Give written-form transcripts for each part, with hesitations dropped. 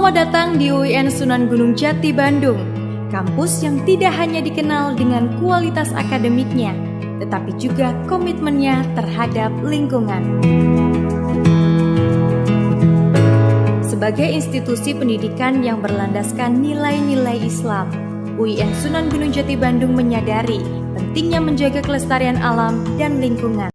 Selamat datang di UIN Sunan Gunung Jati Bandung, kampus yang tidak hanya dikenal dengan kualitas akademiknya, tetapi juga komitmennya terhadap lingkungan. Sebagai institusi pendidikan yang berlandaskan nilai-nilai Islam, UIN Sunan Gunung Jati Bandung menyadari pentingnya menjaga kelestarian alam dan lingkungan.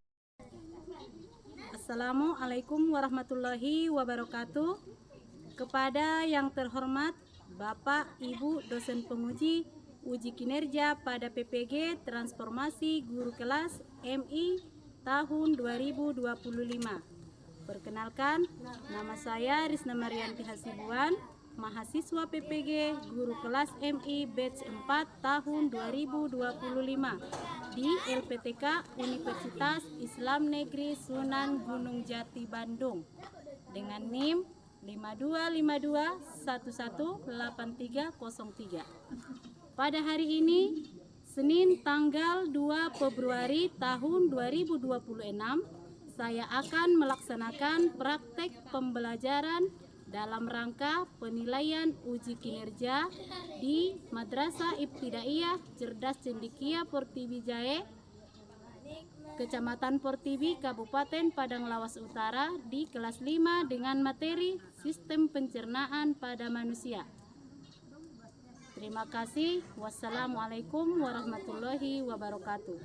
Assalamualaikum warahmatullahi wabarakatuh. Kepada yang terhormat Bapak Ibu dosen penguji uji kinerja pada PPG Transformasi Guru Kelas MI tahun 2025. Perkenalkan, nama saya Risna Marianti Hasibuan, mahasiswa PPG Guru Kelas MI batch 4 tahun 2025 di LPTK Universitas Islam Negeri Sunan Gunung Jati Bandung dengan NIM 5252118303. Pada hari ini, Senin tanggal 2 Februari tahun 2026, saya akan melaksanakan praktek pembelajaran dalam rangka penilaian uji kinerja di Madrasah Ibtidaiyah Cerdas Cendekia Portibi Jae, Kecamatan Portibi, Kabupaten Padang Lawas Utara di kelas 5 dengan materi Sistem Pencernaan pada Manusia. Terima kasih. Wassalamualaikum warahmatullahi wabarakatuh.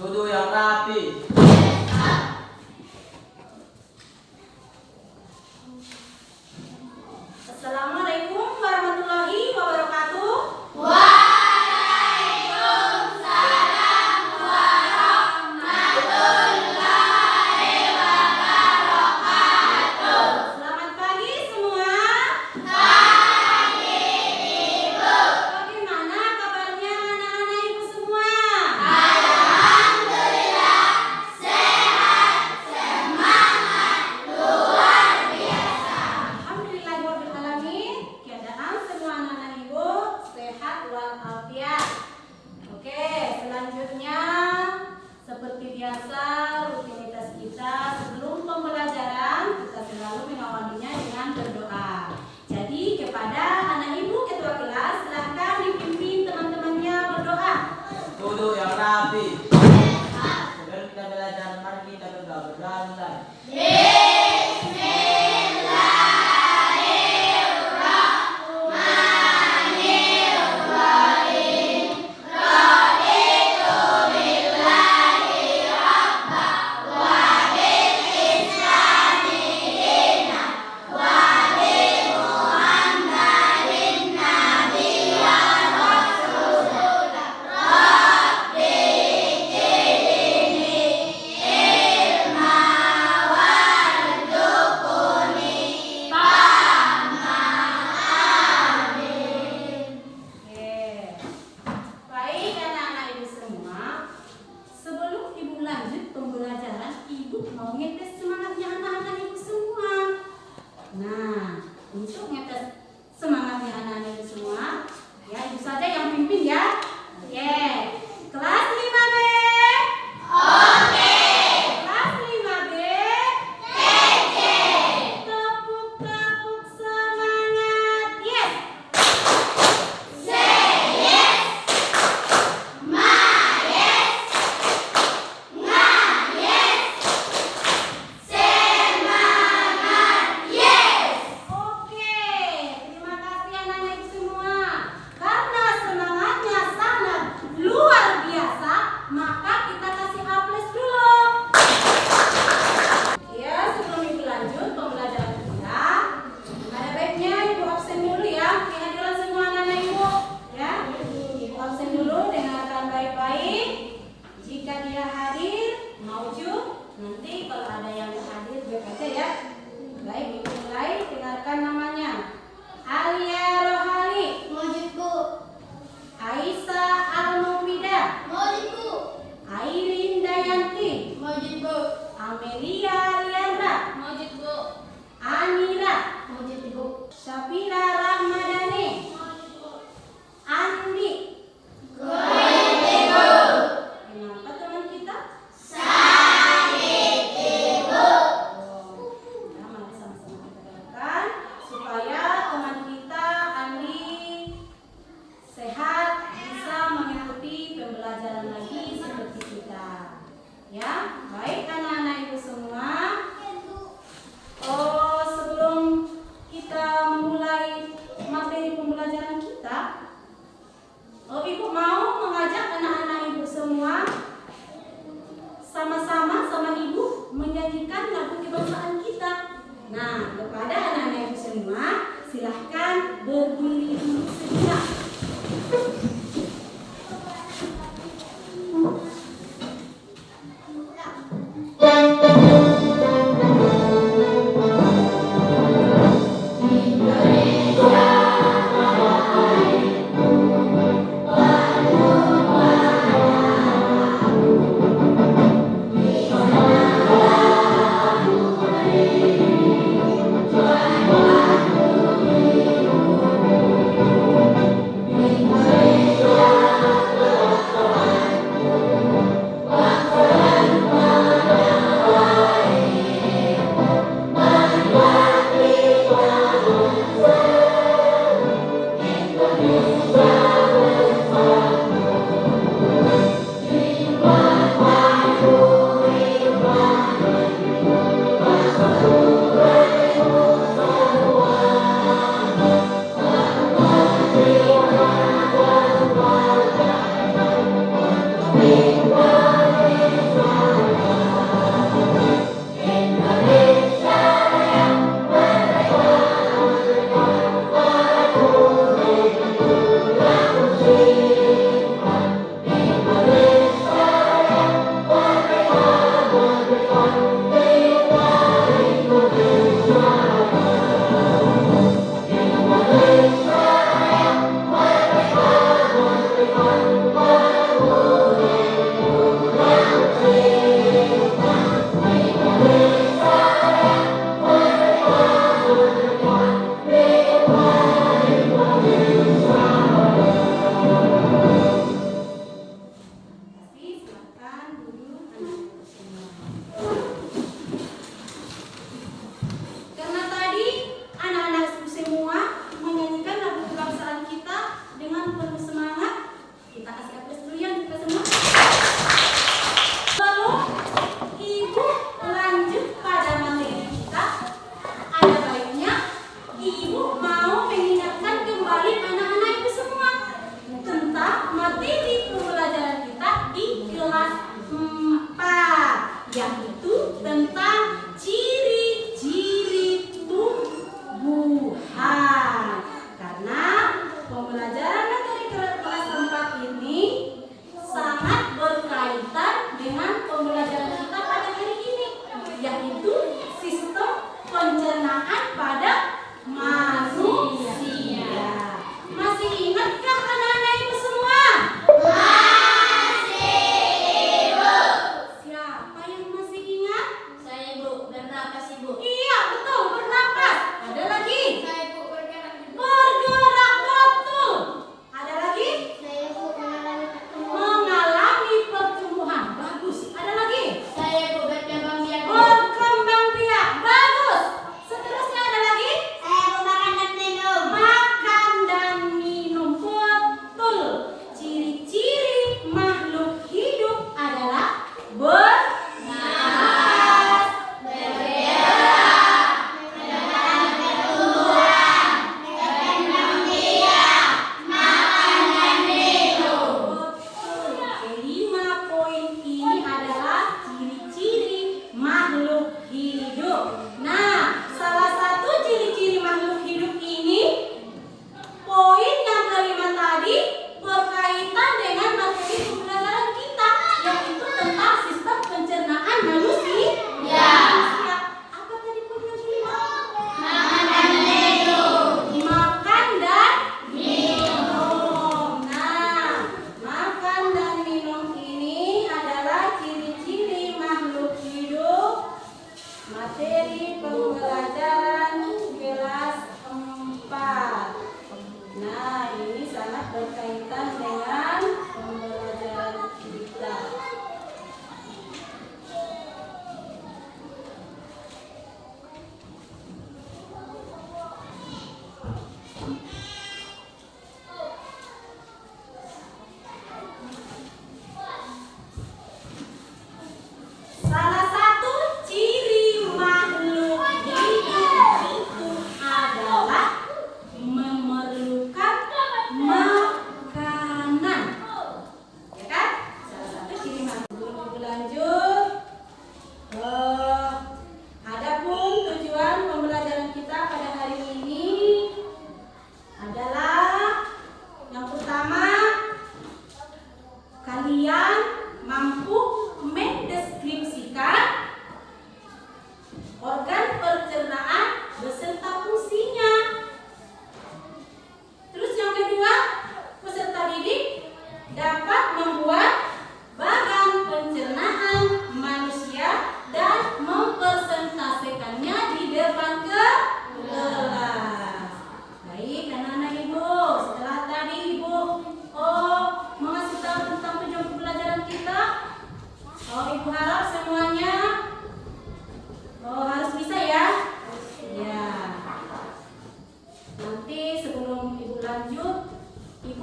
Duduk yang rapi. Assalamualaikum warahmatullahi wabarakatuh. Selamat pagi semua. Bagaimana kabarnya anak-anak ibu semua? Alhamdulillah sehat.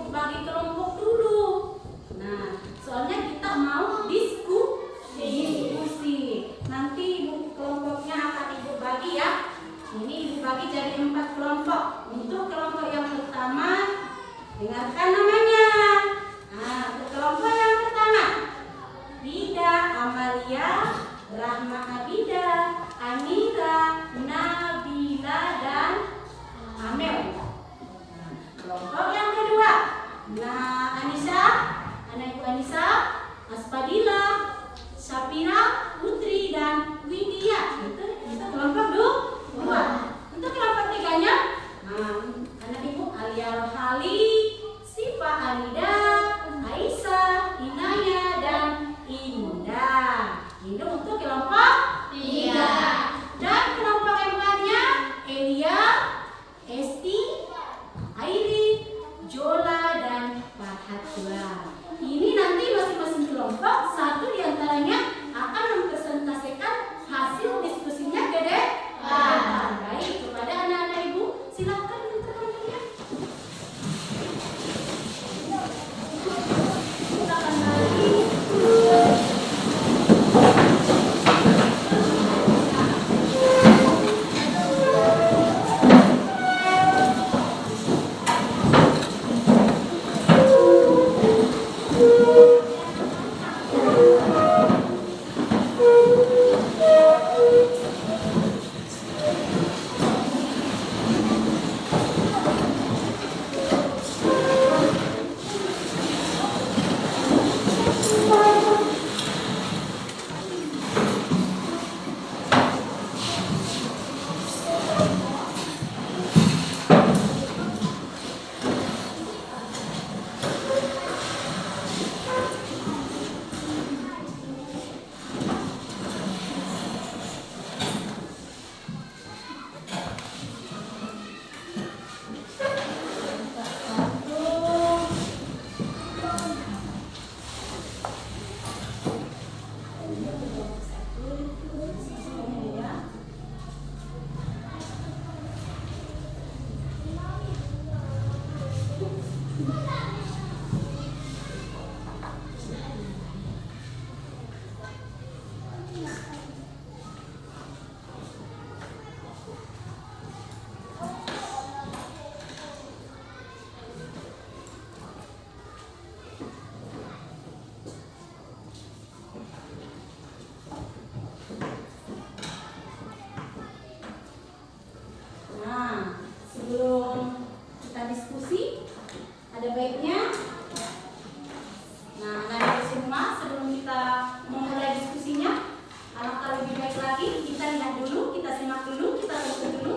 bagi kelompok dulu. Nah, soalnya kita mau diskusi. Nanti ibu kelompoknya akan ibu bagi ya. Ini ibu bagi jadi 4 kelompok. Untuk kelompok yang pertama, dengarkan namanya. Nah, untuk kelompok yang pertama, Rida, Amalia, Rahma Abida, Amira, Nabila, dan Amel. Kelompok yang kedua, Anissa, anak ibu Anissa, Aspadila, Sapira, Putri, dan Widya. Itu kelompok dua. Untuk kelompok tiganya, anak ibu Alia Rohali, Siva Alida, Aisyah, Inaya, dan Indah. Ini untuk kelompok 3. Dan kelompok empatnya Elia, Esti, Airi, Jola, dan Fahatua. Ini nanti masing-masing kelompok satu diantaranya akan mempresentasikan hasil diskusinya ke depan. Baik, kepada anak-anak ibu, silakan untuk kelompoknya. Silakan lagi. Sebelum kita diskusi, ada baiknya anak-anak semua sebelum kita memulai diskusinya, alangkah lebih baik lagi kita lihat dulu, kita simak dulu, kita tonton dulu.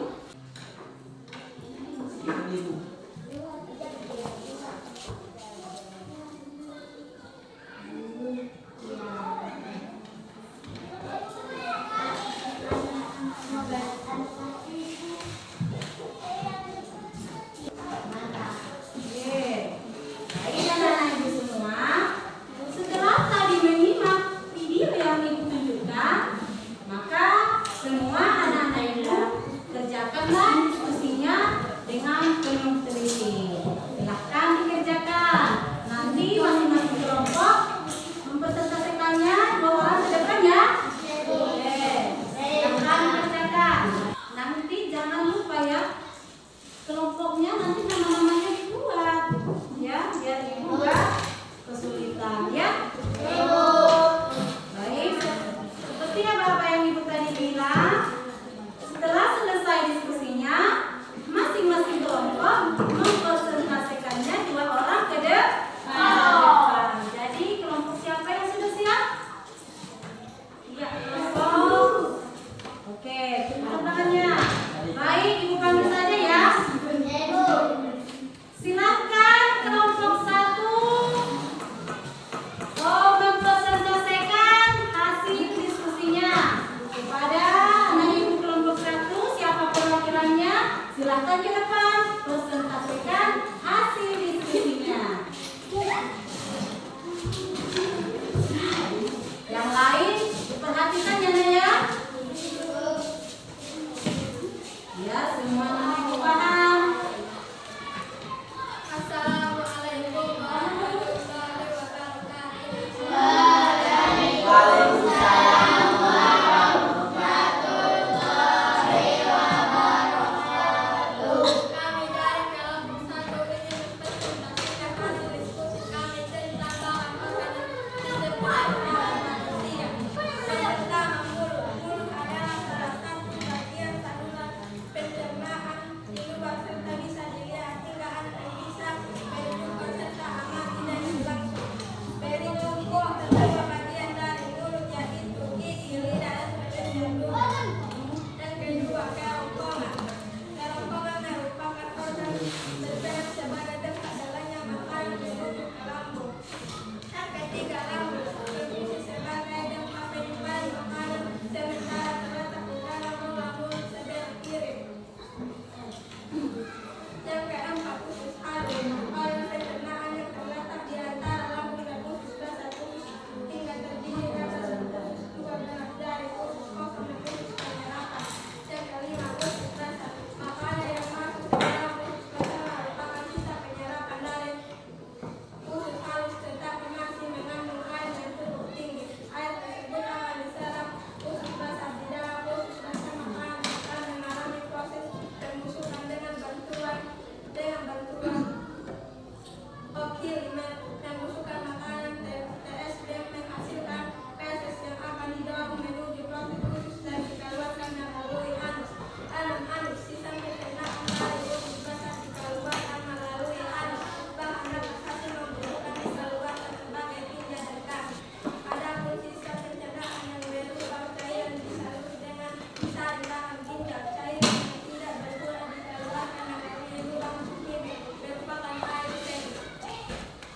berdiri membusukkan makanan. TSD menghasilkan feses yang akan didorong menuju plastik khusus dan dikeluarkan melalui anus. Anus sisa pencernaan dari usus besar dikeluarkan melalui anus. Bahan dapat hasil membusukkan dikeluarkan sebagai tinja dan kaki. Adapun sisa pencernaan yang berupa cairan disalur dengan sari bahan ginjal. Cairan yang tidak berguna dikeluarkan melalui lubang kimia merupakan air teh.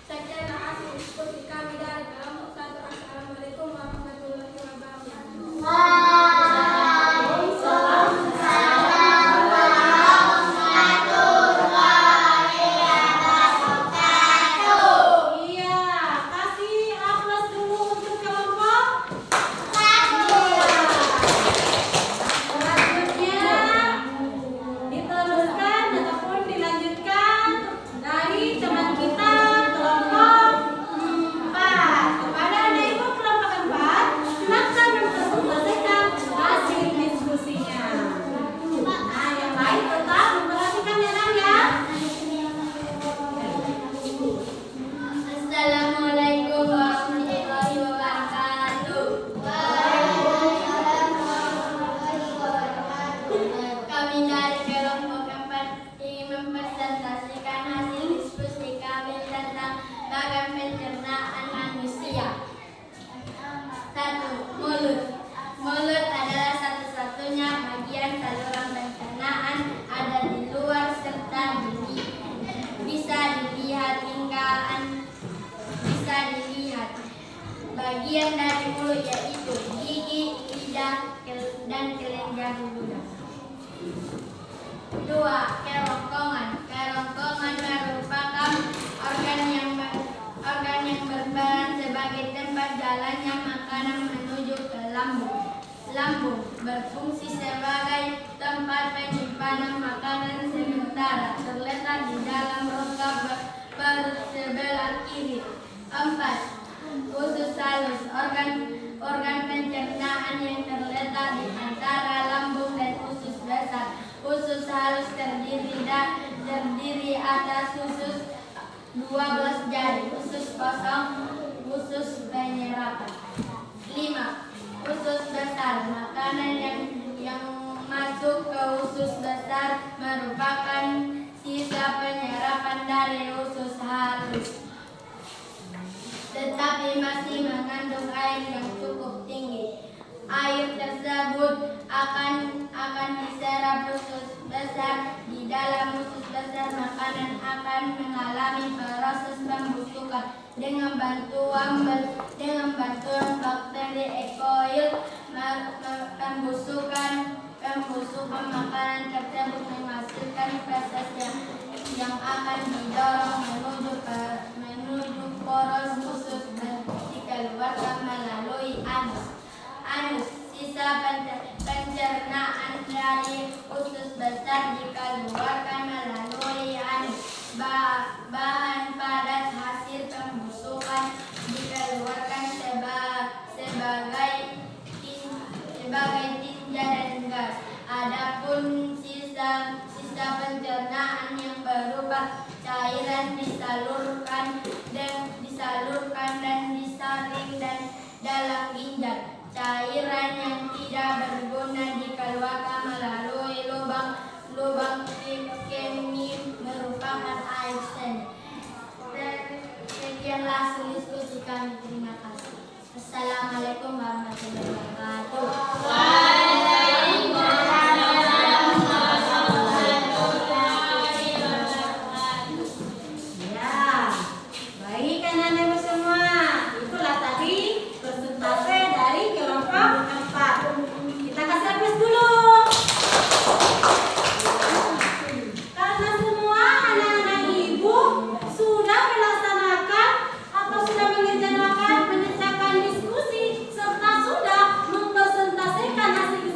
Sekianlah hasil diskusi kami dari kelompok 1. Assalamualaikum warahmatullahi wabarakatuh. Iya, kasih aplaus dulu untuk kelompok 1. Selanjutnya diteruskan ataupun dilanjutkan dari teman kita kelompok 4. Kepada anak ibu kelompok 4, silakan mempresentasikan hasil diskusinya. Nah, yang lain tetap memperhatikan ya Nang ya. Assalamualaikum warahmatullahi wabarakatuh. Kami dari kelompok 4 ingin mempresentasikan hasil diskusi kami tentang bagan pencernaan manusia. 1. Mulut. Mulut adalah satu-satunya bagian saluran pencernaan ada di luar serta bisa dilihat bagian dari mulut yaitu gigi, lidah, dan kelenjar ludah. 2. Kerongkongan. Kerongkongan merupakan organ yang berperan sebagai tempat jalannya makanan menuju ke lambung. Lambung berfungsi sebagai tempat penyimpanan makanan sementara, terletak di dalam rongga perut sebelah kiri. 4. Usus halus, organ pencernaan yang terletak di antara lambung dan usus besar. Usus halus terdiri atas usus 12 jari, usus kosong, usus penyerapan. 5. Usus besar, makanan yang masuk ke usus besar merupakan sisa penyerapan dari usus halus, tetapi masih mengandung air yang cukup tinggi. Air tersebut akan diserap usus besar. Di dalam usus besar, makanan akan mengalami proses pembusukan dengan bantuan bakteri E. coli. Pembusukan makanan tersebut menghasilkan feses yang akan didorong menuju poros usus dan dikeluarkan melalui anus. Anus, sisa pencernaan dari usus besar dikeluarkan melalui anus. Bahan padat hasil pembusukan dikeluarkan sebagai tinja dan gas. Adapun sisa pencernaan yang berupa cairan disalurkan dan disaring dan dalam ginjal. Cairan yang tidak berguna dikeluarkan melalui lubang kemih merupakan air seni. Sekianlah hasil diskusi kami. Terima kasih. Assalamualaikum warahmatullahi wabarakatuh. Sudah mengerjakan, mengerjakan diskusi serta sudah mempresentasikan hasil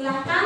Silakan